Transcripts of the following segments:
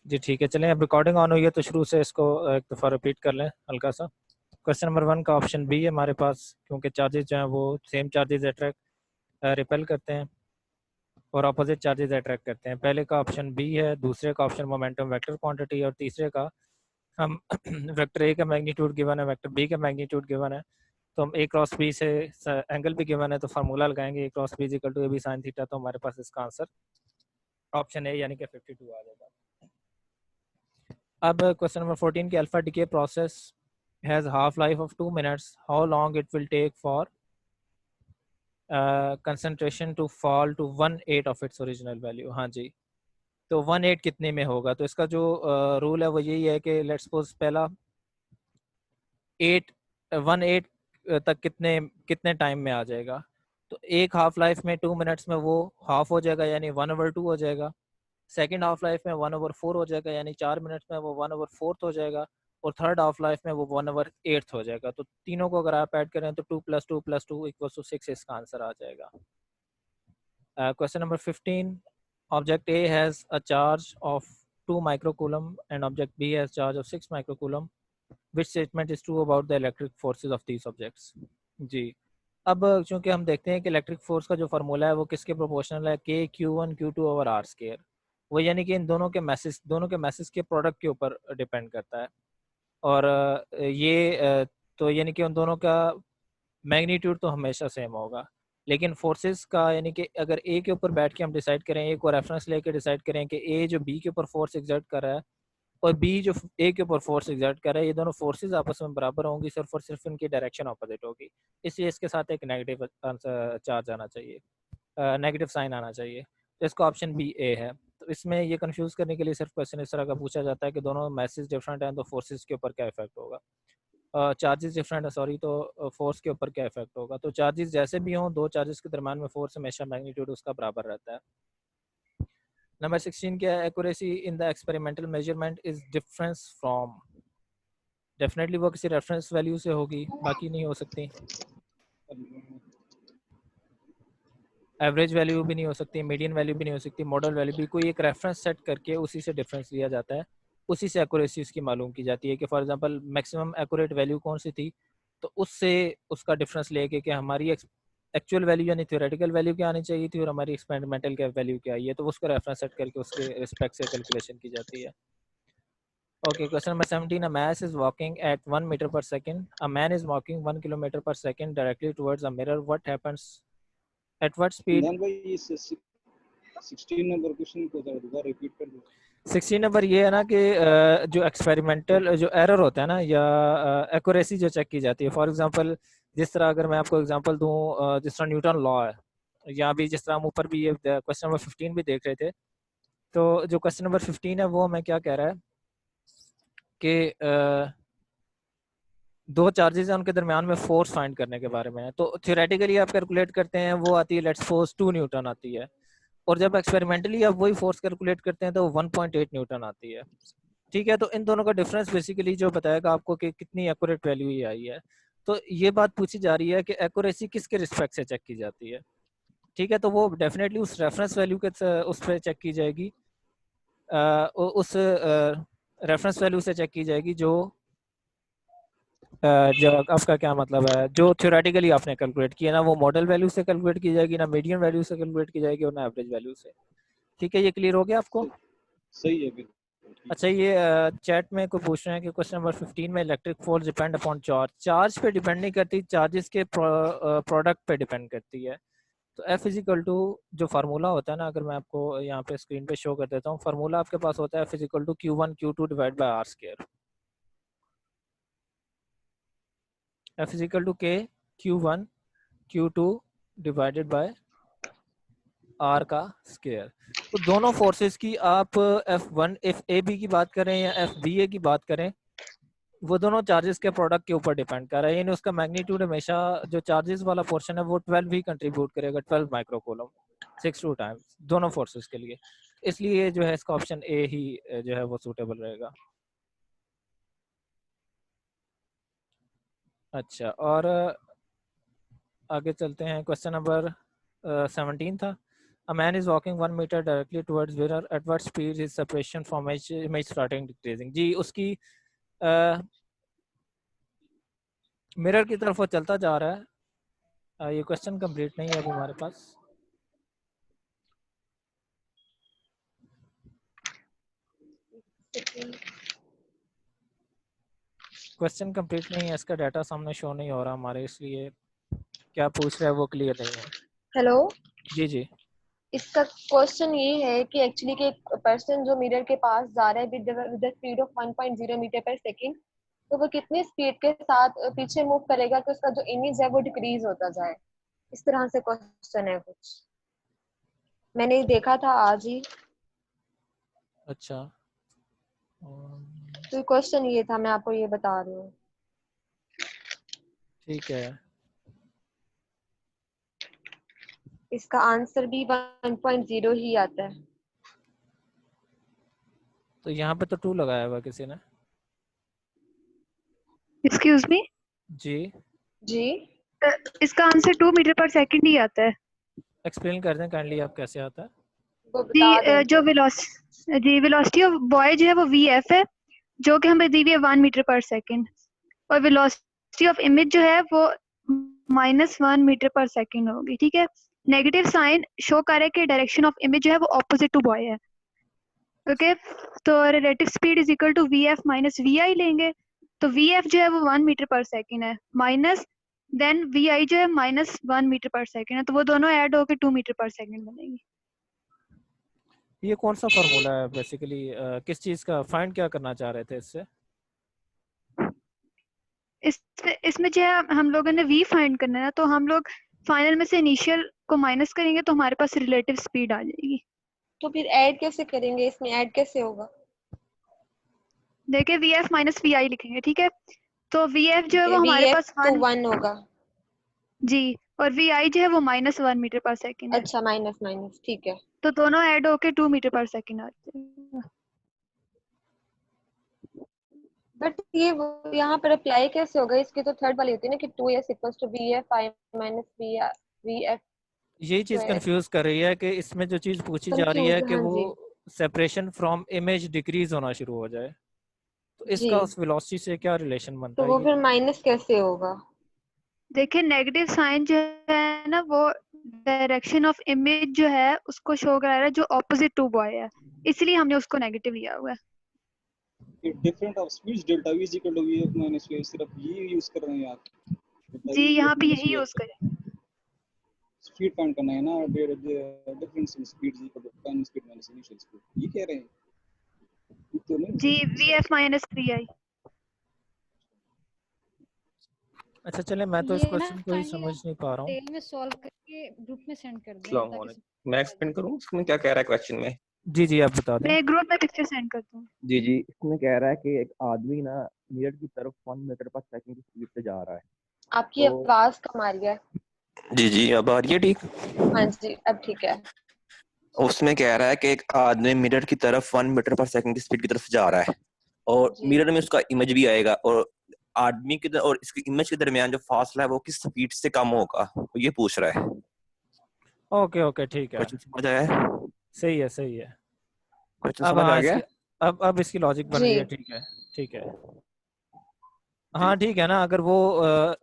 जी ठीक है, चलें। अब रिकॉर्डिंग ऑन हुई है तो शुरू से इसको एक दफ़ा रिपीट कर लें हल्का सा। क्वेश्चन नंबर 1 का ऑप्शन बी है हमारे पास, क्योंकि चार्जेस जो हैं वो सेम चार्जेस अट्रैक्ट रिपेल करते हैं और अपोजिट चार्जेस अट्रैक्ट करते हैं। पहले का ऑप्शन बी है, दूसरे का ऑप्शन मोमेंटम वेक्टर क्वांटिटी, और तीसरे का हम वेक्टर ए का मैग्नीट्यूड गिवन है, वेक्टर बी का मैग्नीट्यूड गिवन है, तो हम ए क्रॉस बी से एंगल भी गिवन है तो फार्मूला लगाएंगे A cross B equal to A B sine theta, तो हमारे पास इसका आंसर ऑप्शन ए यानी कि 52 आ जाएगा। अब क्वेश्चन नंबर 14 की alpha decay process has half life of 2 minutes, how long it will take for concentration to fall to 1/8 of its original value. हाँ जी, तो 1/8 कितने में होगा? तो इसका जो रूल है वो यही है कि लेट्स सपोज पहला 1/8 तक कितने कितने टाइम में आ जाएगा, तो एक हाफ लाइफ में 2 मिनट्स में वो हाफ हो जाएगा यानी 1/2 हो जाएगा। सेकेंड हाफ लाइफ में 1/4 हो जाएगा यानी 4 मिनट्स में वो 1/4 हो जाएगा। और थर्ड हाफ लाइफ में वो 1/8 हो जाएगा। तो तीनों को अगर आप ऐड करें तो 2 + 2 + 2 = 6 इसका आंसर आ जाएगा। Question number 15, object A has a charge of 2 microcoulomb and object B has charge of 6 microcoulomb, which statement is true about the electric forces of these objects. जी, अब चूंकि हम देखते हैं कि इलेक्ट्रिक फोर्स का जो फार्मूला है वो किसके प्रोपोर्शनल है, के Q1 Q2/R²। वो यानी कि इन दोनों के मैसेज के प्रोडक्ट के ऊपर डिपेंड करता है। और तो यानी कि उन दोनों का मैग्नीट्यूड तो हमेशा सेम होगा, लेकिन फोर्सेस का यानी कि अगर ए के ऊपर बैठ के हम डिसाइड करें, ए को रेफरेंस लेके डिसाइड करें कि ए जो बी के ऊपर फोर्स एग्जर्ट कर रहा है और बी जो ए के ऊपर फोर्स एग्जर्ट कर रहा है, ये दोनों फोर्सेस आपस में बराबर होंगी सिर्फ और सिर्फ इनकी डायरेक्शन ऑपोजिट होगी। इसलिए इसके साथ एक नेगेटिव चार्ज आना चाहिए, नेगेटिव साइन आना चाहिए। तो इसका ऑप्शन बी ए है। तो इसमें ये कंफ्यूज करने के लिए सिर्फ क्वेश्चन इस तरह का पूछा जाता है कि दोनों मैसेज डिफरेंट हैं तो फोर्सेस के ऊपर क्या इफेक्ट होगा, चार्जेस डिफरेंट है सॉरी तो फोर्स के ऊपर क्या इफेक्ट होगा। तो चार्जेस जैसे भी हों, दो चार्जेस के दरम्यान में फोर्स हमेशा मैग्नीट्यूड उसका बराबर रहता है। नंबर 16 क्या है, accuracy in the experimental measurement is difference from. Definitely वो किसी रेफरेंस वैल्यू से होगी, बाकी नहीं हो सकती। एवरेज वैल्यू भी नहीं हो सकती, मीडियन वैल्यू भी नहीं हो सकती, मॉडल वैल्यू भी। कोई एक रेफरेंस सेट करके उसी से डिफरेंस लिया जाता है, उसी से एक्यूरेसी उसकी मालूम की जाती है कि for example maximum accurate value कौन सी थी, तो उससे उसका डिफरेंस लेके कि हमारी एक्चुअल वैल्यू यानी थ्योरेटिकल वैल्यू क्या आनी चाहिए थी और हमारी एक्सपेरिमेंटल क्या वैल्यू क्या आई है, तो उसका रेफरेंस सेट करके उसके रिस्पेक्ट से कैलकुलेशन की जाती है। Okay, question number 17. A mass is walking at 1 meter per second. A man is walking 1 kilometer per second directly towards a mirror. What happens at what speed? भाई ये 16 number question को दोबारा repeat कर दो। 16 number ये है ना कि जो एक्सपेरिमेंटल जो एरर होता है ना, या एक्यूरेसी जो चेक की जाती है। फॉर एग्जांपल जिस तरह अगर मैं आपको एग्जांपल दूं, जिस तरह न्यूटन लॉ है, या भी जिस तरह हम ऊपर भी ये क्वेश्चन नंबर 15 भी देख रहे थे, तो जो क्वेश्चन नंबर 15 है वो हमें क्या कह रहा है कि दो चार्जेस हैं उनके दरमियान में फोर्स फाइंड करने के बारे में है। तो थ्योरेटिकली आप कैलकुलेट करते हैं वो आती है लेट्स सपोज 2 न्यूटन आती है, और जब एक्सपेरिमेंटली आप वही फोर्स कैलकुलेट करते हैं तो 1.8 न्यूटन आती है। ठीक है, तो इन दोनों का डिफरेंस बेसिकली जो बताएगा आपको कि कितनी एक्यूरेट वैल्यू ही आई है। तो ये बात पूछी जा रही है कि एक्यूरेसी किसके रिस्पेक्ट से चेक की जाती है। ठीक है, तो वो डेफिनेटली उस रेफरेंस वैल्यू के उस पर चेक की जाएगी, उस रेफरेंस वैल्यू से चेक की जाएगी जो जो आपका क्या मतलब है, जो थ्योरेटिकली आपने कैलकुलेट किया ना, वो मॉडल वैल्यू से कैलकुलेट की जाएगी, ना मीडियन वैल्यू से कैलकुलेट की जाएगी और ना एवरेज वैल्यू से। ठीक है, ये क्लियर हो गया आपको? सही है बिल्कुल। अच्छा, ये चैट में कोई पूछ रहे हैं कि क्वेश्चन नंबर 15 में electric force depend upon charge. Charge पे डिपेंड नहीं करती, चार्जेस के प्रोडक्ट पे डिपेंड करती है। तो F इजिकल टू जो फार्मूला होता है ना, अगर मैं आपको यहाँ पे स्क्रीन पे शो कर देता हूँ, फार्मूला आपके पास होता है F is equal to Q1 Q2 divide by R²। F is equal to के Q1 Q2 divided by R का स्क्वायर। तो दोनों फोर्सेस की आप F1 एफ ए बी की बात करें या एफ बी ए की बात करें, वो दोनों चार्जेस के प्रोडक्ट के ऊपर डिपेंड कर रहा है। यानी उसका मैग्नीट्यूड हमेशा जो चार्जेस वाला पोर्शन है वो 12 ही कंट्रीब्यूट करेगा, 12 माइक्रोकूलम, 6 टाइम्स दोनों फोर्सेस के लिए। इसलिए जो है इसका ऑप्शन ए ही जो है वो सूटेबल रहेगा। अच्छा, और आगे चलते हैं। क्वेश्चन नंबर 17 था, A man is walking 1 meter directly towards mirror. At what speed is separation from image starting decreasing? जी उसकी मिरर की तरफ वो चलता जा रहा है. ये क्वेश्चन कंप्लीट नहीं है अभी हमारे पास. क्वेश्चन कंप्लीट नहीं है, इसका डाटा सामने शो नहीं हो रहा हमारे, इसलिए क्या पूछ रहा है वो क्लियर नहीं है. हेलो, जी जी. इसका क्वेश्चन ये है कि एक्चुअली कि एक पर्सन जो मिरर के पास जा रहा है with the speed of 1.0 meter पर सेकंड, तो वो कितनी स्पीड के साथ पीछे मूव करेगा कि उसका जो इमेज है वो डिक्रीज होता जाए. इस तरह से क्वेश्चन है कुछ. मैंने ये देखा था आज ही. अच्छा. तो क्वेश्चन ये था, मैं आपको ये बता रही हूँ. ठीक है. इसका आंसर भी 1.0 ही आता है. तो यहाँ पे तो 2 लगाया हुआ किसी ने. एक्सक्यूज मी जी. जी, इसका आंसर 2 मीटर पर सेकंड ही आता है. एक्सप्लेन कर दें काइंडली आप कैसे आता है. वो जी बता दें. जो वेलोसिटी ऑफ बॉय जो है वो vf है, जो कि हमें दी हुई है 1 मीटर पर सेकंड, और वेलोसिटी ऑफ इमेज जो है वो -1 मीटर पर सेकंड होगी. ठीक है. नेगेटिव साइन शो कर रहा है कि डायरेक्शन ऑफ इमेज जो है वो ऑपोजिट टू बॉय है. ओके. तो relative speed is equal to vf minus vi लेंगे. तो vf जो है वो 1 मीटर पर सेकंड है, माइनस देन vi जो है -1 मीटर पर सेकंड है, तो वो दोनों ऐड होकर 2 मीटर पर सेकंड बनेगी. ये कौन सा फार्मूला है बेसिकली, किस चीज का फाइंड क्या करना चाह रहे थे इससे. इसमें जो है हम लोगों ने v फाइंड करना है, तो हम लोग फाइनल में से इनिशियल को माइनस करेंगे तो हमारे पास रिलेटिव स्पीड आ जाएगी. तो फिर ऐड कैसे करेंगे, इसमें ऐड कैसे होगा? देखिए vf माइनस vi लिखेंगे. ठीक है. तो vf जो है वो हमारे VF पास तो 1 1 होगा. जी, और vi जो है वो -1 मीटर पर सेकंड है. अच्छा, माइनस माइनस, ठीक है. तो दोनों ऐड होके 2 मीटर पर सेकंड आ जाएगा. बट ये यहाँ पर अप्लाई कैसे होगा? इसकी तो थर्ड वाली होती है ना कि 2s equals to VF I minus VF यही चीज स्क्वायर. कंफ्यूज कर रही है कि इसमें जो चीज पूछी जा रही है कंफ्यूज, कि हाँ वो जी. सेपरेशन फ्रॉम इमेज डिक्रीज होना शुरू हो जाए, तो जी, इसका उस वेलोसिटी से क्या रिलेशन बनता तो है वो ये. फिर माइनस कैसे होगा? देखिए नेगेटिव साइन जो है ना, वो डायरेक्शन ऑफ इमेज जो है उसको शो करा रहा है जो ऑपोजिट टू बॉय है, इसलिए हमने उसको नेगेटिव लिया हुआ है. Different of speeds delta v is equal to vf minus v, सिर्फ ये यूज कर रहे हैं आप. डेल्टा जी v यहाँ vf पे माइनस यही यूज vf करें. स्पीड फाइंड करना है ना. Difference in speed is equal to final speed minus initial speed, ये कह रहे हैं. ये तो नहीं जी सही सर. vf minus 3i. अच्छा चले, मैं तो इस ये ना क्वेश्चन को ही काइंडली समझ आप नहीं पा रहा हूँ. डिटेल में सॉल्व करके ग्रुप में सेंड कर दें अस्सलाम ताकि वालेकुम. मैं एक्सप्लेन करूँ इसमें क्या कह रहा है क्वेश्चन में. जी जी आप बता दें. मैं ग्रुप में पिक्चर सेंड करता हूँ. जी जी, इसमें कह रहा है कि एक आदमी ना मिरर की तरफ 1 मीटर पर सेकंड की स्पीड से जा रहा है. आपकी तो आवाज कम आ रही है. जी जी, अब आ रही है ठीक. हाँ जी, अब ठीक है. उसमें कह रहा है कि एक आदमी मिरर की तरफ 1 मीटर पर सेकंड की स्पीड की तरफ जा रहा है, और जी. मिरर में उसका इमेज भी आएगा, और आदमी के और इसकी इमेज के दरमियान जो फासला है वो किस स्पीड से कम होगा, ये पूछ रहा है. ओके ओके ठीक है, क्वेश्चन समझ आया है? सही है सही है. क्वेश्चन अब समझ आ हाँ गया? इसकी अब इसकी लॉजिक बन रही है. जी, ठीक है ठीक है. हाँ ठीक है ना, अगर वो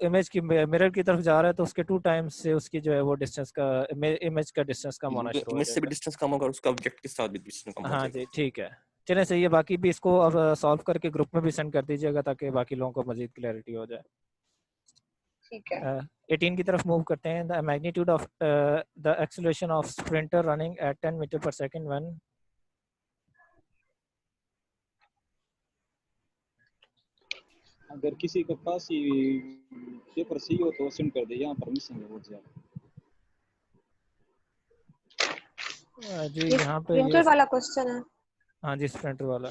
इमेज की मिरर की तरफ जा रहा है तो उसके 2 टाइम्स से उसकी जो है वो डिस्टेंस का इमेज का डिस्टेंस कम होना शुरू हो इमेज से भी जाएगा. डिस्टेंस कम होगा और उसका ऑब्जेक्ट के साथ भी डिस्टेंस कम हो हाँ जाएगा. जी ठीक है. चलें सही है, बाकी भी इसको अब सॉल्व करके ग्रुप में भी सेंड कर दीजिएगा ताकि बाकी लोगों को मजीद क्लैरिटी हो जाए. ठीक है. 18 की तरफ मूव करते हैं. The magnitude of the acceleration of sprinter running at 10 meter पर सेकंड व्हेन. अगर किसी के पास ही पेपर सही हो तो सेंड कर दे, यहाँ पर मिसिंग है बहुत ज्यादा. जी ये यहाँ पे ये प्रिंटर वाला क्वेश्चन है. हाँ जी स्प्रिंटर वाला.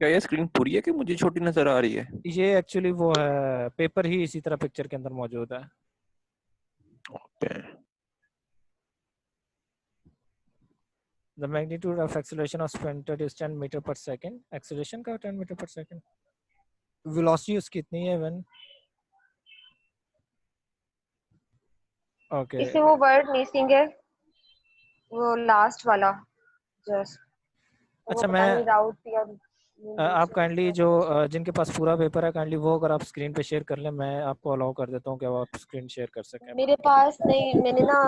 क्या ये स्क्रीन पूरी है कि मुझे छोटी नजर आ रही है? ये एक्चुअली वो है, पेपर ही इसी तरह पिक्चर के अंदर मौजूद है. Okay. The magnitude of acceleration of sprinter is 10 meter per second. Acceleration का 10 meter per second. वेलोसिटी उसकी कितनी है व्हेन ओके इसमें वो वर्ड मिसिंग है, वो लास्ट वाला जस्ट, वो अच्छा पता नहीं मैं राउट या आप काइंडली जो जिनके पास पूरा पेपर है काइंडली वो अगर आप स्क्रीन पे शेयर कर लें, मैं आपको अलाउ कर देता हूँ कि आप स्क्रीन शेयर कर सकें। मेरे पास नहीं, मैंने ना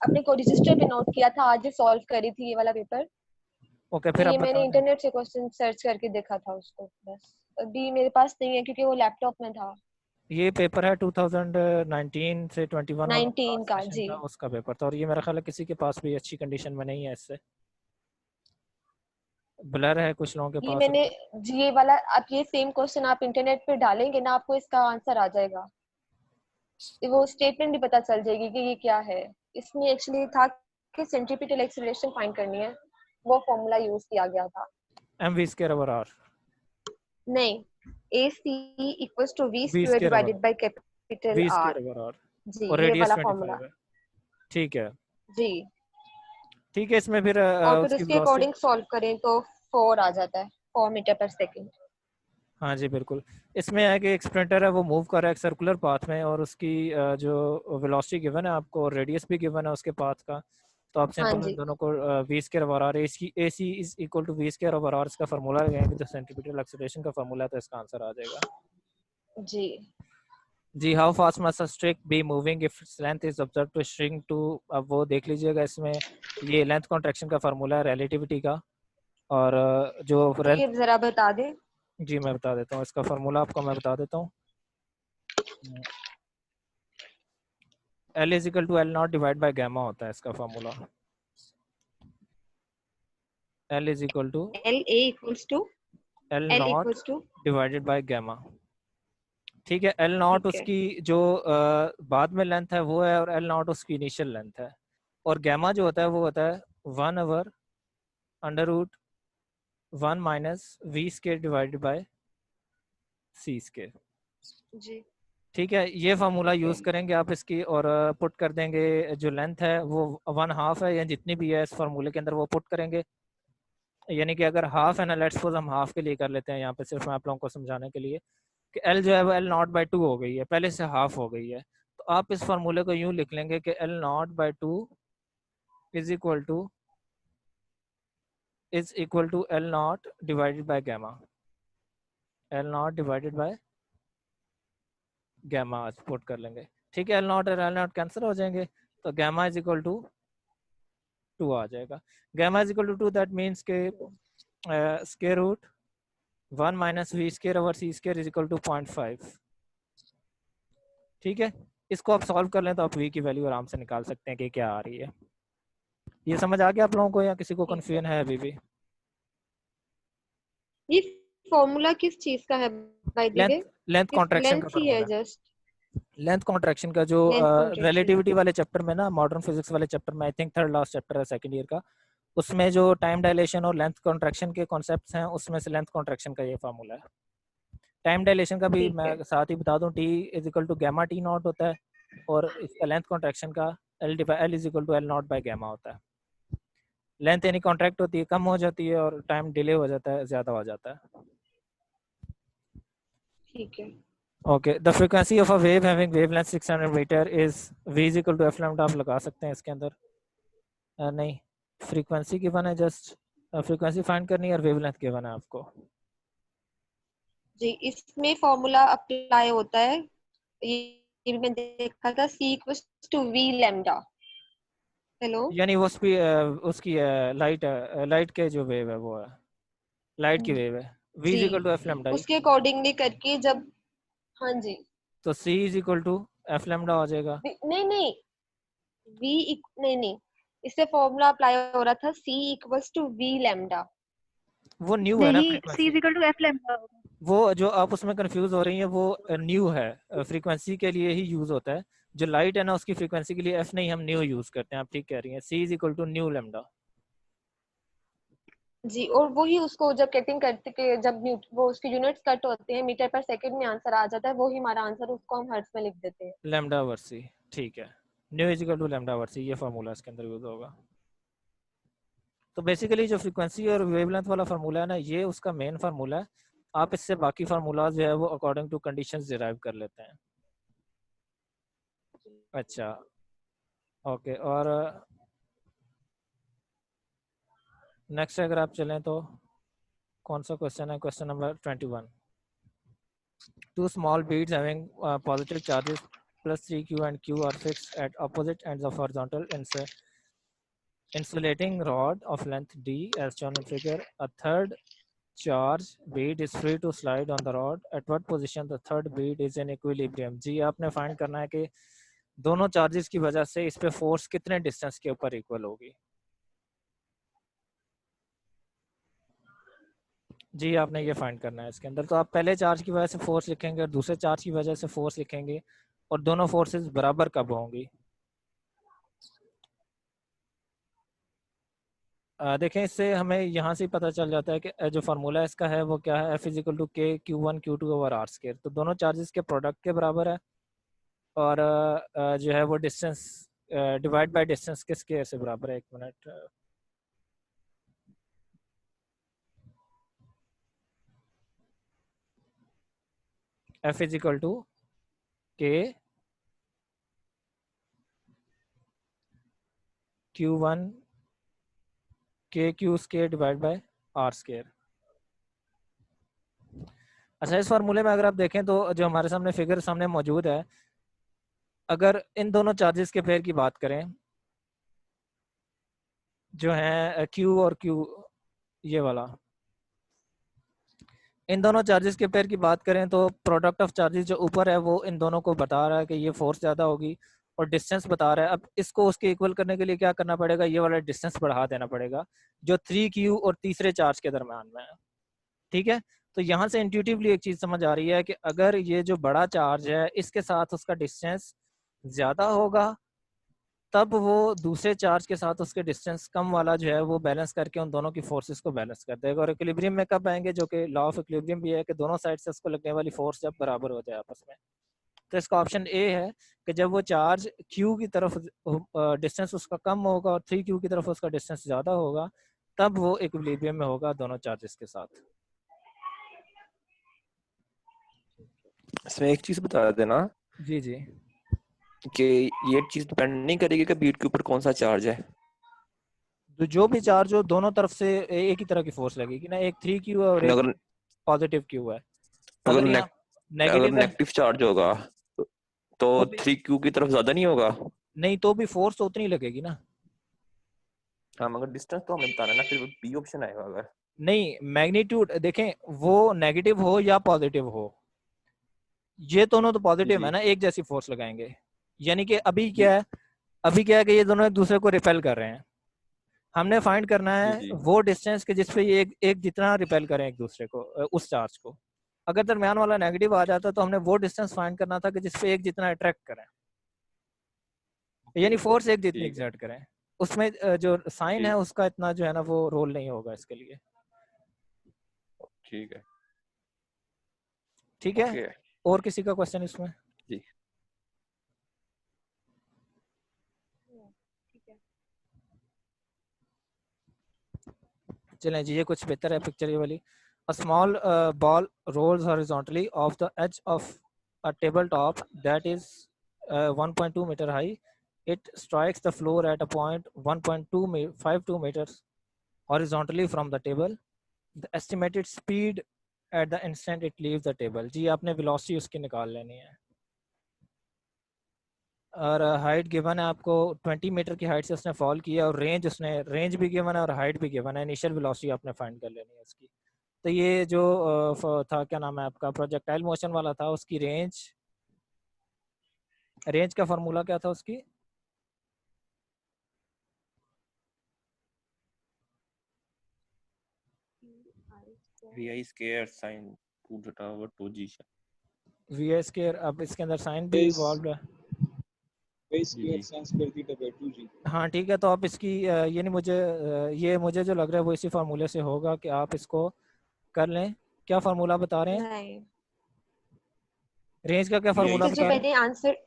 अपने को रजिस्टर पे नोट किया था, आज ही सॉल्व करी थी ये वाला पेपर, ओके तो फिर आप ये बता मैंने दें। इंटरनेट से क्वेश्चन सर्च करके देखा था उसको, बस अभी मेरे पास नहीं है क्योंकि वो लैपटॉप में था। ये पेपर है 2019 से 21 वाला 19 लास्ट का सेशन जी। का उसका पेपर था, और ये मेरा ख्याल है किसी के पास भी अच्छी कंडीशन में नहीं है, इससे ब्लर है कुछ लोगों के ये पास। मैंने जी, ये वाला आप ये सेम क्वेश्चन आप इंटरनेट पे डालेंगे ना, आपको इसका आंसर आ जाएगा, वो स्टेटमेंट भी पता चल जाएगी कि ये क्या है। इसमें एक्चुअली था कि सेंट्रीपिटल एक्सीलरेशन फाइंड करनी है, वो फॉर्मूला यूज किया गया था। mv स्क्वायर ओवर r, नहीं, AC equals to V v square square over divided by capital v R। Square over r, जी, और ये रेडियस वाला 25 फॉर्मूला है। ठीक है जी। ठीक है, इसमें फिर और फिर उसकी उसके वेलोसिटी। अकॉर्डिंग सॉल्व करें तो 4 आ जाता है, 4 मीटर पर सेकंड। हाँ जी बिल्कुल। इसमें है कि एक स्प्रिंटर है वो मूव कर रहा है एक सर्कुलर पाथ में, और उसकी जो वेलोसिटी गिवन है आपको, रेडियस भी गिवन है उसके पाथ का, तो आप हाँ सिंपल इन जी दोनों को v square over r, AC is equal to v square over r इसका फार्मूला लगाएंगे तो सेंट्रीपिटल एक्सीलरेशन का फार्मूला है, तो इसका आंसर आ जाएगा जी। जी। How fast must a stick be moving if its length is observe to shrink to, अब वो देख लीजिएगा इसमें ये लेंथ कॉन्ट्रैक्शन का फार्मूला है रिलेटिविटी का, और जो ये जरा बता दें। जी मैं बता देता हूँ इसका फार्मूला आपको, मैं बता देता हूँ। L is equal to L not divide by gamma होता है इसका formula. L is equal to LA equals to L L not equals to divided by gamma. ठीक है, एल नॉट ठीक है उसकी जो बाद में लेंथ है वो है, और एल नॉट उसकी इनिशियल लेंथ है, और गैमा जो होता है वो होता है 1 under root 1 minus V square divided by C square. जी। ठीक है, ये फार्मूला ओके यूज करेंगे आप इसकी, और पुट कर देंगे जो लेंथ है वो 1/2 है या जितनी भी है इस फार्मूले के अंदर वो पुट करेंगे, यानी कि अगर हाफ है ना, लेट्स सपोज हम हाफ के लिए कर लेते हैं यहाँ पे सिर्फ मैं आप लोगों को समझाने के लिए कि एल जो है वो L0/2 हो गई है, पहले से हाफ हो गई है, तो आप इस फार्मूले को यूं लिख लेंगे कि L0/2 is equal to L0 divided by gamma, L0 divided by gamma आज पुट कर लेंगे। ठीक है, L0 और L0 कैंसिल हो जाएंगे, तो गैमा इज इक्वल टू 2 आ जाएगा। Gamma is equal to 2, that means के square root 1 minus V square over C square is equal to 0.5। ठीक है, इसको आप सॉल्व कर लें तो आप v की वैल्यू आराम से निकाल सकते हैं कि क्या आ रही है। ये समझ आ गया आप लोगों को, या किसी को ठीक है। कंफ्यूजन है अभी भी? ये फॉर्मूला किस चीज का है बाय द वे? लेंथ किस कॉन्ट्रैक्शन का लेंथ ही है फार्मूला है। जस्ट? लेंथ कॉन्ट्रैक्शन का जो लेंथ कॉन्ट्रैक्शन। रिलेटिविटी वाले चैप्टर में ना, मॉडर्न फिजिक्स वाले चैप्टर में, I think third last chapter है सेकंड ईयर का, उसमें जो टाइम डायलेशन और लेंथ कॉन्ट्रैक्शन के कॉन्सेप्ट्स हैं उसमें से लेंथ कॉन्ट्रैक्शन का ये फार्मूला है। टाइम डायलेशन का भी ठीक मैं है साथ ही बता दूं, T is equal to gamma T not होता है, और इसका लेंथ कॉन्ट्रैक्शन का L is equal to L0 by gamma होता है। लेंथ यानी कॉन्ट्रैक्ट होती है कम हो जाती है, और टाइम डिले हो जाता है ज़्यादा हो जाता है। ठीक है। Okay, the frequency of a wave having wavelength 600 metre is v is equal to f lambda, आप लगा सकते हैं इसके अंदर। नहीं, फ्रीक्वेंसी गिवन है, जस्ट फ्रीक्वेंसी फाइंड करनी है और वेवलेंथ गिवन है आपको। जी, इसमें फॉर्मूला अप्लाई होता है, ये भी मैंने देखा था, C equals to V lambda. Hello. यानी वो उसकी लाइट के जो वेव है वो है, लाइट की वेव है, v जी, is equal to f lambda ही, उसके अकॉर्डिंगली करके जब, हाँ जी, तो c is equal to f lambda हो जाएगा। नहीं नहीं, नहीं नहीं, इससे फॉर्मूला अप्लाई हो रहा था C equals to V lambda. वो न्यू है ना नहीं, C frequency, is equal to F lambda होगा। वो जो आप उसमें कंफ्यूज हो रही हैं वो न्यू है, फ्रीक्वेंसी के लिए ही यूज होता है। जो लाइट है ना उसकी फ्रीक्वेंसी के लिए एफ नहीं, हम न्यू यूज करते हैं, आप ठीक कह रही हैं। C is equal to nu lambda. जी, और वही उसको जब कटिंग करते के जब वो उसके यूनिट्स कट होते हैं मीटर पर सेकंड में आंसर आ जाता है, वही हमारा आंसर, उसको हम हर्ट्ज में लिख देते हैं। लैम्डा वर्सी, ठीक है, nu is equal to lambda वर्सी, ये फार्मूला इसके अंदर यूज होगा। तो बेसिकली जो फ्रीक्वेंसी और वेवलेंथ वाला फार्मूला है ना, ये उसका मेन फार्मूला है, आप इससे बाकी फार्मूलाज जो है वो अकॉर्डिंग टू कंडीशंस डिराइव कर लेते हैं। अच्छा ओके, और नेक्स्ट अगर आप चलें तो कौन सा क्वेश्चन है? Question number 21। Two small beads having positive charges plus 3q and q are fixed at opposite ends of horizontal insulating rod of length d as shown in figure. A third charge bead is free to slide on the rod. At what position the third bead is in equilibrium? जी आपने find करना है कि दोनों charges की वजह से इस पे फोर्स कितने डिस्टेंस के ऊपर इक्वल होगी। जी आपने ये फाइंड करना है इसके अंदर। तो आप पहले चार्ज की वजह से फोर्स लिखेंगे और दूसरे चार्ज की वजह से फोर्स लिखेंगे और दोनों फोर्सेस बराबर कब होंगी? देखें इससे हमें यहाँ से पता चल जाता है कि जो फार्मूला इसका है वो क्या है, F इज इक्वल टू के Q1 Q2 over are square. तो दोनों चार्जेस के प्रोडक्ट के बराबर है और जो है वो डिस्टेंस डिवाइड बाय डिस्टेंस के स्क्वायर से बराबर है। एक मिनट, F इज इक्वल टू के Q1 के Q square divide by R square. अच्छा, इस फार्मूले में अगर आप देखें तो जो हमारे सामने फिगर सामने मौजूद है, अगर इन दोनों चार्जेस के पेयर की बात करें जो है Q और Q, ये वाला, इन दोनों चार्जेस के पेयर की बात करें तो प्रोडक्ट ऑफ चार्जेस जो ऊपर है वो इन दोनों को बता रहा है कि ये फोर्स ज़्यादा होगी और डिस्टेंस बता रहा है। अब इसको उसके इक्वल करने के लिए क्या करना पड़ेगा? ये वाला डिस्टेंस बढ़ा देना पड़ेगा जो 3Q और तीसरे चार्ज के दरम्यान में है। ठीक है, तो यहाँ से इंट्यूटिवली एक चीज़ समझ आ रही है कि अगर ये जो बड़ा चार्ज है इसके साथ उसका डिस्टेंस ज़्यादा होगा तब वो दूसरे चार्ज के साथ उसके डिस्टेंस कम वाला जो है वो बैलेंस करके उन दोनों की फोर्सेस को बैलेंस कर देगा। और इक्विलिब्रियम में कब आएंगे? जो कि लॉ ऑफ इक्विलिब्रियम भी है कि दोनों साइड से उसको लगने वाली फोर्स जब बराबर हो जाए आपस में। तो इसका ऑप्शन ए है कि जब वो चार्ज Q की तरफ डिस्टेंस उसका कम होगा और 3Q की तरफ उसका डिस्टेंस ज़्यादा होगा तब वो इक्विलिब्रियम में होगा दोनों चार्जेस के साथ। इसमें एक चीज बता देना जी जी, कि ये चीज डिपेंड नहीं करेगी कि बीट के ऊपर कौन सा चार्ज है। तो जो भी चार्ज हो दोनों तरफ से एक ही तरह की फोर्स लगेगी ना, एक 3Q है और एक अगर पॉजिटिव Q है। अगर अगर यहाँ अगर नेगेटिव है नेगेटिव चार्ज होगा तो तो भी 3Q की तरफ ज्यादा नहीं होगा। नहीं, तो भी फोर्स तो उतनी लगेगी ना। हाँ मगर डिस्टेंस तो हमें बताना है ना, फिर बी ऑप्शन आएगा। अगर नहीं, मैग्नीट्यूड देखें वो नेगेटिव हो या पॉजिटिव हो, ये दोनों तो पॉजिटिव है जी ना, एक जैसी फोर्स लगाएंगे। यानी कि अभी जी क्या है, अभी क्या है कि ये दोनों एक दूसरे को रिपेल कर रहे हैं। हमने फाइंड करना जी है जी वो डिस्टेंस के जिस पे ये एक जितना रिपेल करें एक दूसरे को, उस चार्ज को। अगर दरमियान वाला नेगेटिव आ जाता तो हमने वो डिस्टेंस फाइंड करना था कि जिस पे एक जितना अट्रैक्ट करें, यानी फोर्स एक जितनी ठीक है एग्जर्ट करें। उसमें जो साइन है ठीक उसका इतना जो है ना वो रोल नहीं होगा इसके लिए। ठीक है ठीक है, ओके और किसी का क्वेश्चन इसमें? जी। ठीक है। चलें जी, ये कुछ बेहतर है पिक्चर ये वाली। A small ball rolls horizontally off the edge of a tabletop that is 1.2 meter high. It strikes the floor at a point 1.252 meters horizontally from the table. The estimated speed at the instant it leaves the table. जी आपने velocity उसकी निकाल लेनी है और height given है आपको 20 metre की height से उसने फॉल किया और रेंज भी गिवन है और हाइट भी गिवन है। इनिशियल वेलोसिटी आपने फाइंड कर लेनी है उसकी। तो ये जो था क्या नाम है आपका, प्रोजेक्टाइल मोशन वाला था, उसकी रेंज का फार्मूला क्या था उसकी? vi square sin 2 theta over 2g। V square. अब इसके अंदर साइन भी Base इवॉल्व है। base square sin square theta by 2g। हाँ ठीक है, तो आप इसकी ये नहीं मुझे ये मुझे जो लग रहा है वो इसी फार्मूले से होगा कि आप इसको कर लें। क्या फार्मूला बता रहे हैं? नहीं, रेंज का क्या फार्मूला तो जो बता रहे हैं? मैंने आंसर,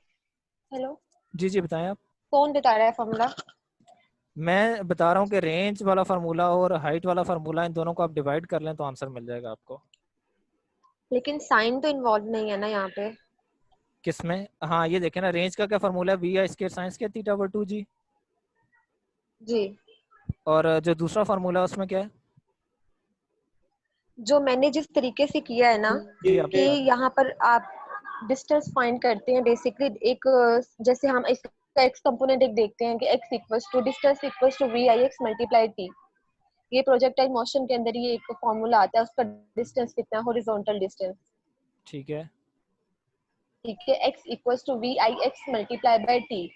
हेलो, जी जी बताएं आप। कौन बता रहा है फॉर्मूला? मैं बता रहा हूँ कि रेंज वाला फार्मूला और हाइट वाला फार्मूला, इन दोनों को आप डिवाइड कर लें तो आंसर मिल जाएगा आपको। लेकिन साइन तो इन्वॉल्व नहीं है ना यहाँ पे। किसमें? हाँ ये देखे ना, रेंज का क्या फॉर्मूला है, V I square sine square theta over 2g। जी, और जो दूसरा फॉर्मूला है उसमें क्या है? जो मैंने जिस तरीके से किया है ना जी आप कि बता दें। यहाँ पर आप डिस्टेंस फाइंड करते हैं बेसिकली एक जैसे हम इसका एक्स कंपोनेंट एक देखते हैं कि x equals to distance equals to V I X multiply T. ये प्रोजेक्टाइल मोशन के अंदर ये एक फॉर्मूला आता है, उसका डिस्टेंस कितना है, हॉरिजॉन्टल डिस्टेंस। ठीक है ठीक है, x equals to V I X multiply by T.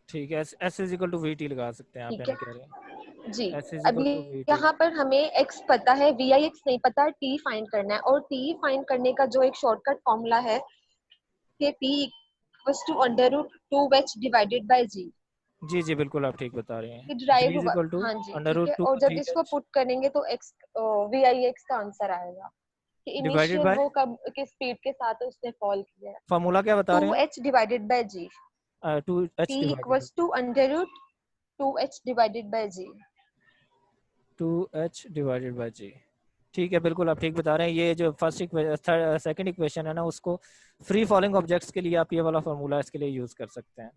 ठीक है, S is equal to V T लगा सकते हैं आप, ठीक यानी है कह रहे हैं जी। एस इज इक्वल अभी टू वी टी। यहाँ पर हमें x पता है, वी आई एक्स नहीं पता, t फाइंड करना है। और t फाइंड करने का जो एक शॉर्टकट फॉर्मूला है कि p equals to under root 2h divided by g। जी जी बिल्कुल आप ठीक बता रहे ये हैं, जी डिराइव इज हुआ, इक्वल टू हाँ जी अंडर ठीक रूट है। टू और जब जी इसको पुट करेंगे तो x वी आई एक्स का आंसर आएगा कि डिवाइडेड इनिशियल बाय, वो कब किस स्पीड के साथ उसने फॉल किया है। फॉर्मूला क्या बता रहे 2h डिवाइडेड बाय g, हैं? 2h p divided, equals to under root 2h divided by g। 2h divided by G. ठीक है बिल्कुल आप ठीक बता रहे हैं। ये जो फर्स्ट सेकंड इक्वेशन है ना, उसको फ्री फॉलिंग ऑब्जेक्ट्स के लिए आप ये वाला फॉर्मूला इसके लिए यूज कर सकते हैं।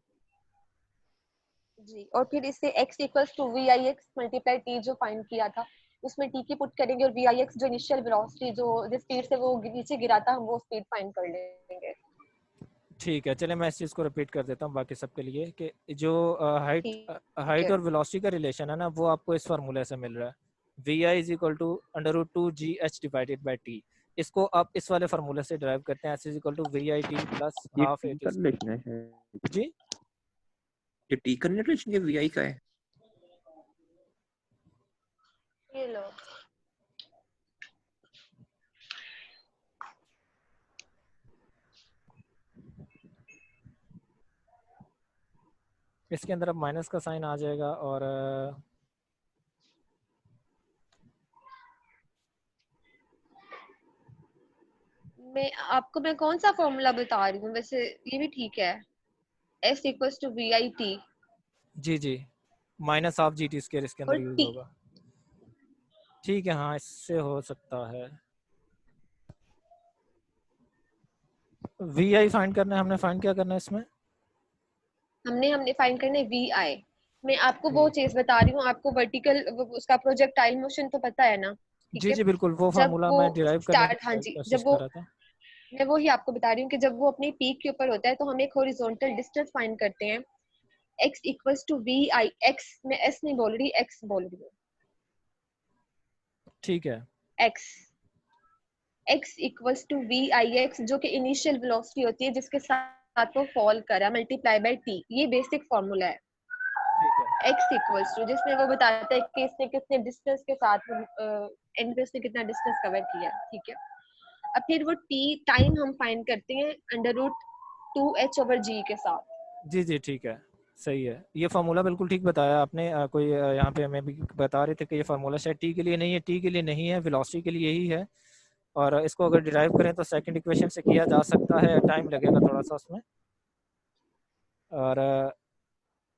जी, और फिर इससे x equals to V I X multiply T जो फाइंड किया था उसमें t की पुट करेंगे और वी आई एक्स जो इनिशियल वेलोसिटी जो जिस स्पीड से वो नीचे गिरा था हम वो स्पीड फाइंड कर लेंगे। ठीक है चलिए मैं इस चीज़ को रिपीट कर देता हूँ बाकी सबके लिए कि जो हाइट ठीक हाइट है और वेलोसिटी का रिलेशन है ना, वो आपको इस फार्मूले से मिल रहा है, V I is equal to under root 2gh divided by T. इसको आप इस वाले फार्मूले से ड्राइव करते हैं, S is equal to V I T plus ये हाफ टी एट का रिलेशन है शायद। जी ये टी का रिलेशन ये वीआई का है। ये लो। इसके अंदर अब माइनस का साइन आ जाएगा और मैं कौन सा फॉर्मूला बता रही हूँ वैसे, ये भी ठीक है। s equals to V I T जी जी minus half G T square इसके और अंदर यूज t। होगा। ठीक है हाँ इससे हो सकता है। वी आई फाइंड करना है, हमने फाइंड क्या करना है इसमें? हमने फाइंड करना है वी आई। मैं आपको वो ठीक। चीज बता रही हूँ, आपको वर्टिकल उसका प्रोजेक्टाइल मोशन तो पता है ना। ठीक जी है, जी बिल्कुल, वो जब फार्मूला वो मैं डिराइव करने की स्टार्ट, हाँ जी, कोशिश जब कर वो रहा था। मैं वही आपको बता रही हूँ कि जब वो अपनी पीक के ऊपर होता है तो हम एक हॉरिजॉन्टल डिस्टेंस फाइंड करते हैं। x equals to V I X, मैं s नहीं बोल रही x बोल रही हूँ। ठीक है x equals to V I X जो कि इनिशियल वेलोसिटी होती है जिसके साथ वो फॉल करा मल्टीप्लाई बाय t। ये बेसिक फॉर्मूला है ठीक है x इक्वल्स टू, जिसमें वो बताता है कि इसने कितने डिस्टेंस के साथ एंड पे उसने कितना डिस्टेंस कवर किया। ठीक है, अब फिर वो t टाइम हम फाइंड करते हैं under root 2h over g के साथ। जी जी ठीक है सही है, ये फार्मूला बिल्कुल ठीक बताया आपने। कोई यहाँ पे हमें भी बता रहे थे कि ये फार्मूला शायद टी के लिए नहीं है, टी के लिए नहीं है, वेलोसिटी के लिए यही है। और इसको अगर डिराइव करें तो सेकंड इक्वेशन से किया जा सकता है, टाइम लगेगा थोड़ा सा उसमें। और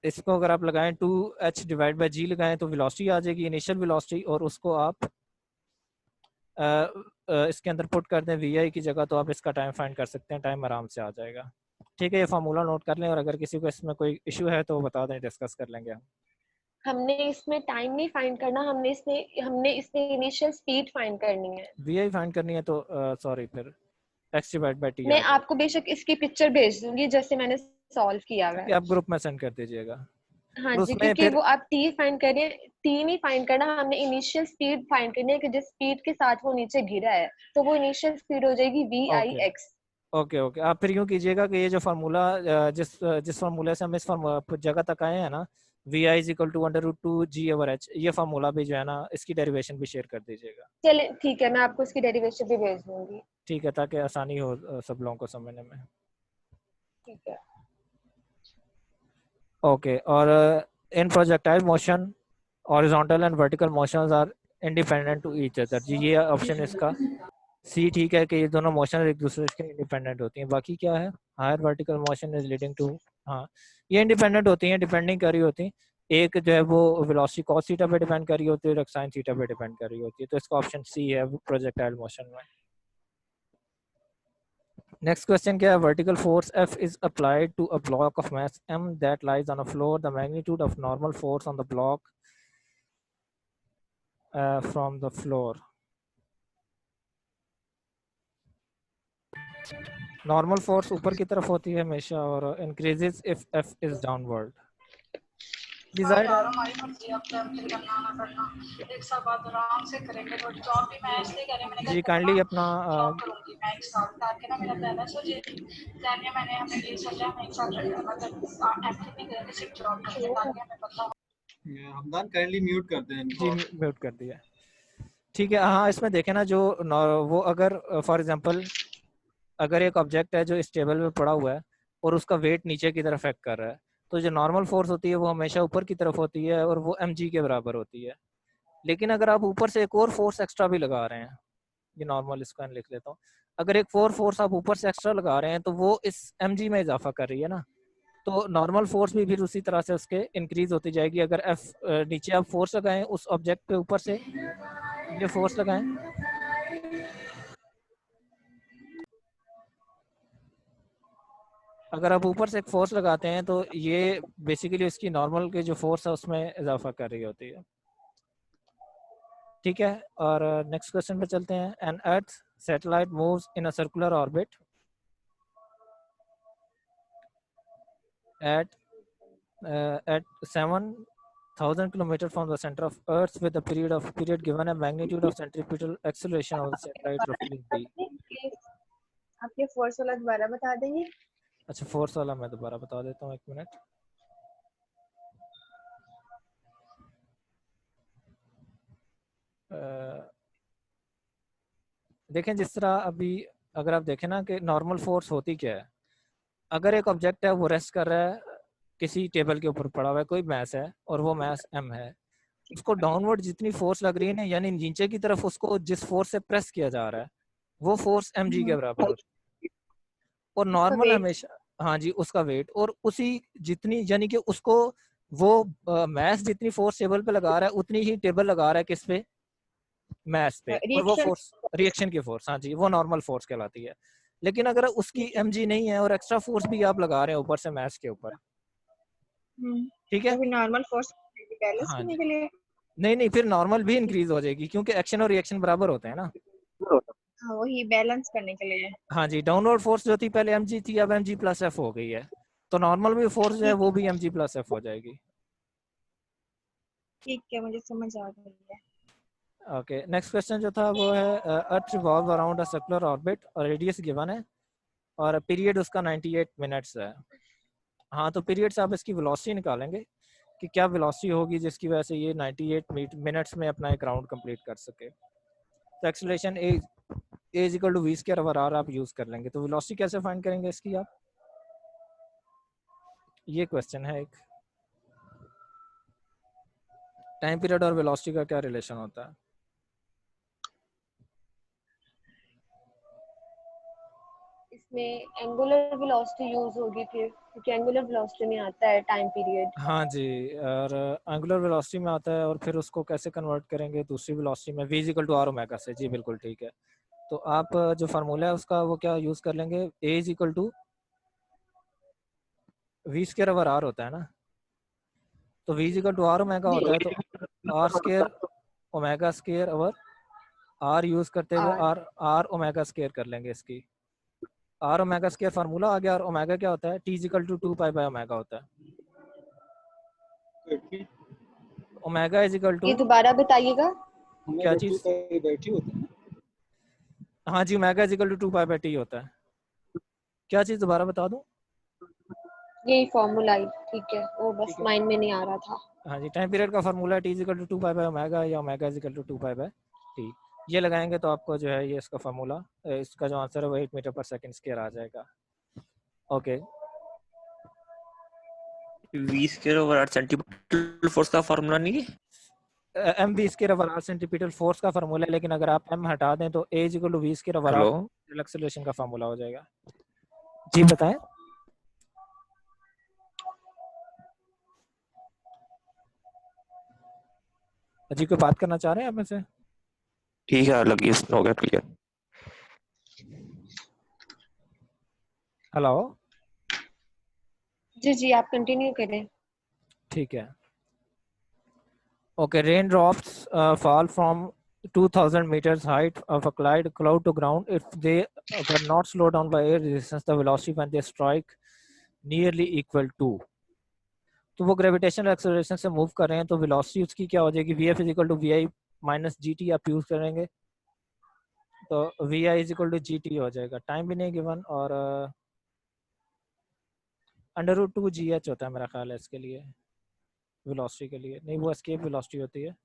इसको अगर आप लगाएं 2h डिवाइड बाई जी लगाएं तो वेलोसिटी आ जाएगी, इनिशियल वेलोसिटी, और उसको आप इसके अंदर पुट कर दें वी आई की जगह, तो आप इसका टाइम फाइंड कर सकते हैं, टाइम आराम से आ जाएगा। ठीक है ये फार्मूला नोट कर लें, और अगर किसी को इसमें कोई इशू है तो बता दें, डिस्कस कर लेंगे हम। हमने इसमें टाइम नहीं फाइंड करना, हमने इसमें इनिशियल स्पीड फाइंड करनी है। वी आई फाइंड करनी है तो सॉरी फिर x डिवाइड बाई टी मैं आ जाएगा। आपको बेशक इसकी पिक्चर भेज दूंगी जैसे मैंने सॉल्व किया हुआ ठीक है। है आप ग्रुप में सेंड कर दीजिएगा। हाँ और जी, उसमें क्योंकि फिर वो आप टी फाइंड करें, टी नहीं फाइंड करना, हमने इनिशियल स्पीड फाइंड करनी है कि जिस स्पीड के साथ वो नीचे गिरा है, तो वो इनिशियल स्पीड हो जाएगी V I okay X. Okay okay, आप फिर यूँ कीजिएगा कि ये जो फार्मूला जिस फार्मूले से हम इस जगह तक आए हैं ना, V I is equal to under root 2g/h, ये फार्मूला भी जो है ना इसकी डेरिवेशन भी शेयर कर दीजिएगा। चले ठीक है, मैं आपको इसकी डेरिवेशन भी भेज दूंगी। ठीक है, ताकि आसानी हो सब लोगों को समझने में। ठीक है, ओके, और in projectile motion horizontal and vertical motions are independent to each other. जी ये ऑप्शन इसका सी ठीक है कि ये दोनों मोशन एक दूसरे के इंडिपेंडेंट होती हैं। बाकी क्या है? Higher vertical motion is leading to, हाँ ये इंडिपेंडेंट होती हैं, डिपेंडिंग कर रही होती हैं। एक जो है वो वेलोसिटी कॉस थीटा पे डिपेंड कर रही होती है और साइन थीटा पे डिपेंड कर रही होती है, तो इसका ऑप्शन सी है प्रोजेक्टाइल मोशन में। नेक्स्ट क्वेश्चन क्या है, vertical force F is applied to a block of mass M that lies on a floor. The magnitude of normal force on the block from the floor. Normal force ऊपर की तरफ होती है हमेशा और increases if F is downward. Desired यार हमारी मर्जी है, अब कैंसिल करना ना करना, एक साल बाद आराम से करेंगे। तो जॉब भी मैं इसलिए कह रही हूं, मैंने जी कहा काइंडली अपना जॉब करूंगी मैं एक साल, ताकि ना मेरा बैलेंस हो जाए। जानिए मैंने हमें ये सोचा है, मैं एक साल मतलब एमटी नहीं करेंगे, सिर्फ जॉब करेंगे, ताकि हमें पता हो। हमदान काइंडली म्यूट कर दें जी इनको। म्यूट कर दिया। ठीक है, हाँ इसमें देखें ना, जो वो अगर फॉर एग्जांपल अगर एक ऑब्जेक्ट है जो इस टेबल में पड़ा हुआ है और उसका वेट नीचे की तरफ एक्ट कर रहा है, तो जो नॉर्मल फोर्स होती है वो हमेशा ऊपर की तरफ होती है और वो mg के बराबर होती है। लेकिन अगर आप ऊपर से एक और फोर्स एक्स्ट्रा भी लगा रहे हैं, ये नॉर्मल इसको लिख लेता हूँ, अगर एक फोर्स आप ऊपर से एक्स्ट्रा लगा रहे हैं तो वो इस mg में इजाफा कर रही है ना, तो नॉर्मल फोर्स भी फिर उसी तरह से उसके इंक्रीज होती जाएगी। अगर F नीचे आप फोर्स लगाएं उस ऑब्जेक्ट पे, ऊपर से ये फोर्स लगाएं, अगर आप ऊपर से एक फोर्स लगाते हैं तो ये बेसिकली इसकी नॉर्मल के जो फोर्स है उसमें इजाफा कर रही होती है। ठीक है, और नेक्स्ट क्वेश्चन पे चलते हैं। An earth satellite moves in a circular orbit at 7,000 kilometers from the center of Earth with a period given a magnitude of centripetal acceleration of the satellite roughly b. आप ये force वाला दोबारा बता देंगे? अच्छा फोर्स वाला मैं दोबारा बता देता हूँ, एक मिनट। देखें जिस तरह अभी अगर आप देखें ना कि नॉर्मल फोर्स होती क्या है, अगर एक ऑब्जेक्ट है वो रेस्ट कर रहा है किसी टेबल के ऊपर पड़ा हुआ है, कोई मैस है और वो मैस m है, उसको डाउनवर्ड जितनी फोर्स लग रही है ना, यानी नीचे की तरफ उसको जिस फोर्स से प्रेस किया जा रहा है वो फोर्स mg के बराबर होती है। और नॉर्मल हमेशा, हाँ जी, उसका वेट, और उसी जितनी यानी कि उसको वो मैस जितनी फोर्स टेबल पे लगा रहा है उतनी ही टेबल लगा रहा है किस पे, मैस पे, और वो फोर्स रिएक्शन की फोर्स, हाँ जी, वो नॉर्मल फोर्स कहलाती है। लेकिन अगर उसकी mg नहीं है और एक्स्ट्रा फोर्स भी आप लगा रहे हैं ऊपर से मैस के ऊपर, ठीक है, नॉर्मल फोर्स बैलेंस हाँ करने जी, के लिए नहीं फिर नॉर्मल भी इंक्रीज हो जाएगी क्योंकि एक्शन और रिएक्शन बराबर होते हैं ना। हाँ, वही बैलेंस करने के लिए। हाँ जी, डाउनवर्ड फोर्स जो थी पहले mg थी, अब mg प्लस f हो गई है, तो नॉर्मल भी फोर्स जो है वो भी mg प्लस f हो जाएगी। ठीक है, मुझे समझ आ गई है। ओके, नेक्स्ट क्वेश्चन जो था वो है अर्थ रिवॉल्व अराउंड अ सर्कुलर ऑर्बिट और रेडियस गिवन है और पीरियड उसका 98 मिनट्स है। हाँ, तो पीरियड से आप इसकी वेलोसिटी निकालेंगे कि क्या वेलोसिटी होगी जिसकी वजह से ये 98 मिनट्स में अपना एक राउंड कंप्लीट कर सके। तो acceleration a is equal to v square over r आप यूज कर लेंगे। तो वेलोसिटी कैसे फाइंड करेंगे इसकी आप, ये क्वेश्चन है एक। टाइम पीरियड और वेलोसिटी का क्या रिलेशन होता है? इसमें एंगुलर वेलोसिटी यूज होगी फिर, क्योंकि एंगुलर वेलोसिटी में आता है टाइम पीरियड। हाँ जी, और एंगुलर वेलोसिटी में आता है और फिर उसको कैसे कन्वर्ट करेंगे दूसरी वेलोसिटी में, v equal to r omega से। जी बिल्कुल ठीक है, तो आप जो फार्मूला है उसका वो क्या यूज कर लेंगे, a is equal to v square over r होता है ना, तो v equal to r omega होता है, तो r square omega square over r use करते हुए r ओमेगा स्क्वायर कर लेंगे इसकी। r ओमेगा स्क्वायर फार्मूला आ गया, और ओमेगा क्या होता है, t equal to 2 pi by omega होता है। ओमेगा इज इक्वल टू, ये दोबारा बताइएगा। क्या चीज? बैठी होती है। हाँ जी, omega is equal to 2 pi by T होता है। क्या चीज दोबारा बता दूं? यही फॉर्मूला, ठीक है, वो बस माइंड में नहीं आ रहा था। हाँ जी, टाइम पीरियड का formula t is equal to 2 pi by omega या omega is equal to 2 pi by T. ये लगाएंगे तो आपको जो है ये इसका फार्मूला, इसका जो आंसर है वो 8 मीटर पर सेकंड स्क्वायर आ जाएगा। Okay, v square over r centimetre force का फार्मूला नहीं है, M V square over R centimetre force का फार्मूला है, लेकिन अगर आप m हटा दें तो a equal to v square over R hello acceleration का फार्मूला हो जाएगा। जी बताएं। जी कोई बात करना चाह रहे हैं आप में से? ठीक है, लगी हो गया क्लियर। हेलो, जी जी आप कंटिन्यू करें। ठीक है। Okay, raindrops fall from 2000 meters height of a cloud to ground. If they were not slowed down by air resistance, the velocity when they strike nearly equal to. तो वो gravitational acceleration से move कर रहे हैं, तो velocity उसकी क्या हो जाएगी? V F is equal to V I minus G T आप यूज करेंगे, तो V I is equal to G T हो जाएगा। टाइम भी नहीं गिवन, और अंडर रूट 2 जी एच होता है मेरा ख्याल है इसके लिए, वेलोसिटी के लिए नहीं, वो एस्केप वेलोसिटी होती है।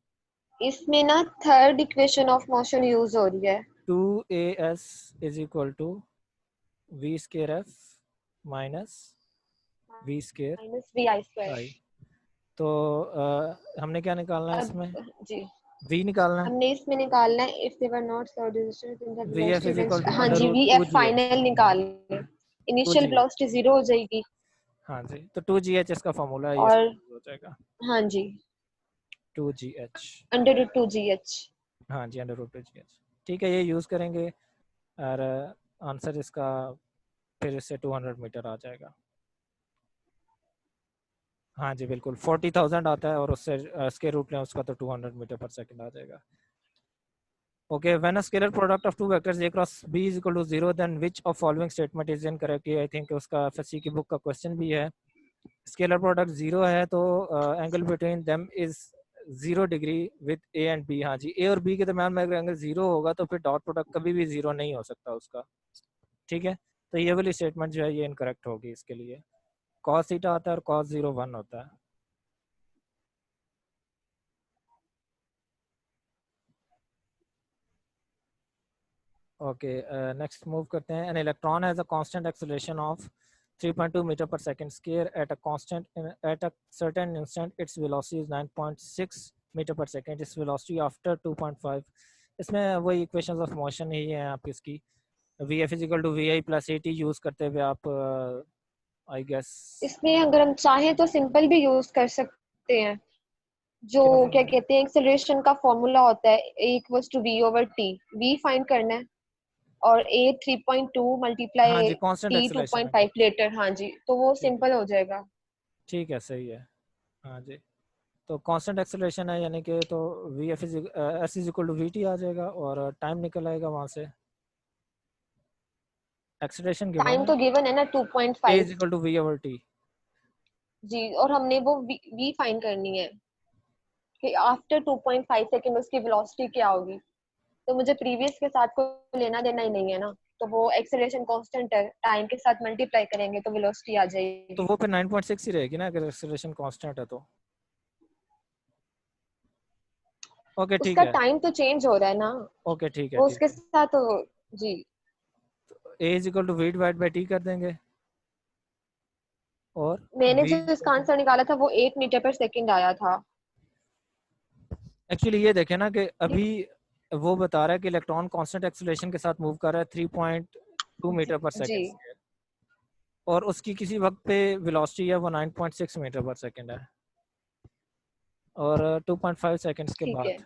इसमें ना third equation of motion use हो रही है। 2as is equal to V square F minus V square minus V I square. I. तो हमने क्या निकालना है अब इसमें? जी v निकालना है। हमने इसमें निकालना है if they were not so resistance in the V F is equal velocity. To हाँ अंडर जी root V 2 F G H. Final निकालना है, 2 इनिशियल जी, वेलोसिटी 0 हो जाएगी। हाँ जी, तो 2 जी एच इसका फॉर्मूला है, ये और हो जाएगा हाँ जी 2 G H. Under root 2 G H. हाँ जी, अंडर रूट 2 जी एच, ठीक है, ये यूज़ करेंगे और आंसर इसका फिर इससे 200 मीटर आ जाएगा। हाँ जी बिल्कुल, 40,000 आता है और उससे स्केयर रूट लें उसका, तो 200 मीटर पर सेकंड आ जाएगा। Okay, when a scalar product of two vectors a cross b is equal to 0, then which of following statement is incorrect? I think उसका FSC की बुक का क्वेश्चन भी है। स्केलर प्रोडक्ट 0 है तो angle between them is 0 degree with a and b। हाँ जी, a और b के दरम्यान में अगर एंगल 0 होगा तो फिर डॉट प्रोडक्ट कभी भी 0 नहीं हो सकता उसका, ठीक है। तो ये वाली स्टेटमेंट जो है ये इनकरेक्ट होगी इसके लिए। cos थीटा आता है और cos 0 1 होता है। ओके, नेक्स्ट मूव करते हैं। An electron has a constant acceleration of 3.2 metre पर second square at a constant at a certain instant its velocity is 9.6 metre पर सेकंड, इट्स वेलोसिटी आफ्टर 2.5। इसमें वही इक्वेशंस ऑफ मोशन ही है आप इसकी, V F is equal to V I plus A T use करते हुए आप I guess इसमें अगर हम चाहें तो सिंपल भी यूज कर सकते हैं, जो क्या कहते हैं एक्सेलरेशन का फॉर्मूला होता है a equals to v over t। v find करना है और a 3.2 हाँ मल्टीप्लाई जी, कांस्टेंट t एक्सेलरेशन है, 2.5 लेटर। हाँ जी, तो वो ठीक है, सिंपल हो जाएगा। ठीक है, सही है। हाँ जी, तो कांस्टेंट एक्सेलरेशन है यानी कि तो V F is S is equal to V T आ जाएगा और टाइम निकल आएगा वहाँ से। एक्सेलरेशन गिवन टाइम है, तो गिवन है ना A 2.5 is equal to V over T. जी, और हमने वो v फाइंड करनी है कि आफ्टर 2.5 सेकंड उसकी वेलोसिटी क्या होगी। तो मुझे प्रीवियस के साथ कोई लेना देना ही नहीं है ना, तो वो एक्सेलरेशन कांस्टेंट है, टाइम के साथ मल्टीप्लाई करेंगे तो वेलोसिटी आ तो जाएगी। वो फिर 9.6 ही रहेगी ना अगर एक्सेलरेशन कांस्टेंट है तो। ओके ठीक उसका है, टाइम तो चेंज हो रहा है ना, ओके ठीक है, वो ठीक उसके है। साथ तो जी। A is equal to V divide by T कर देंगे और मैंने वी जो इसका आंसर निकाला था वो 8 मीटर पर सेकंड आया था। एक्चुअली ये देखें ना कि अभी वो बता रहा है कि इलेक्ट्रॉन कांस्टेंट एक्सेलरेशन के साथ मूव कर रहा है 3.2 मीटर पर जी सेकंड, और उसकी किसी वक्त पे वेलोसिटी है वो 9.6 मीटर पर सेकंड है, और 2.5 सेकंड्स के ठीक बाद है।